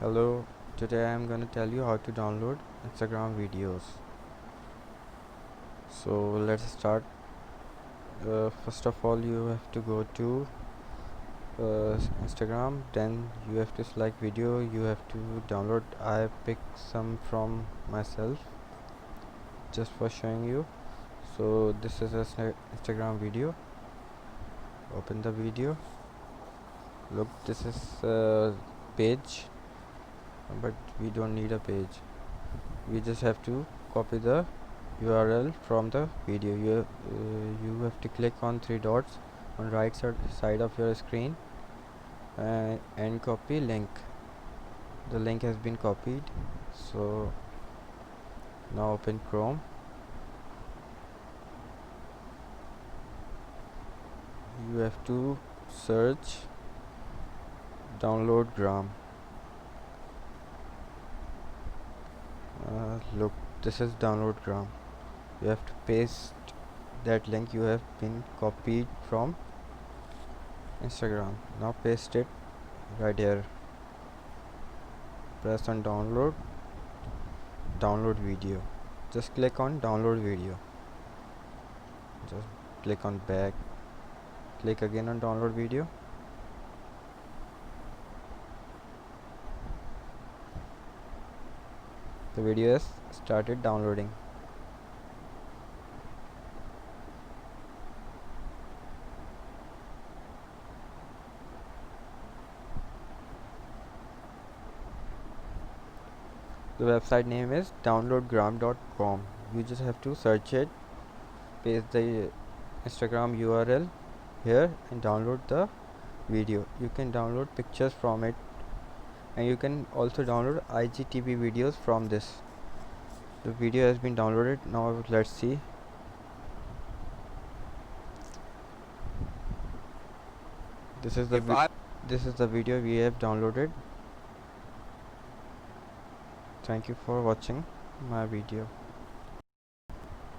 Hello, today I am going to tell you how to download Instagram videos. So let's start. First of all, you have to go to Instagram, then you have to select video, you have to download. I picked some from myself just for showing you. So this is a Instagram video. Open the video. Look, this is a page, but we don't need a page. We just have to copy the URL from the video. You have to click on three dots on right side of your screen and copy link. The link has been copied. So now open Chrome. You have to search download gram. Look, this is download gram. You have to paste that link you have been copied from Instagram. Now paste it right here. Press on download video. Just click on download video. Just click on back. Click again on download video. The video has started downloading. The website name is downloadgram.com. You just have to search it, paste the Instagram URL here and download the video. You can download pictures from it, and you can also download IGTV videos from this. The video has been downloaded. Now let's see. This is the video we have downloaded. Thank you for watching my video.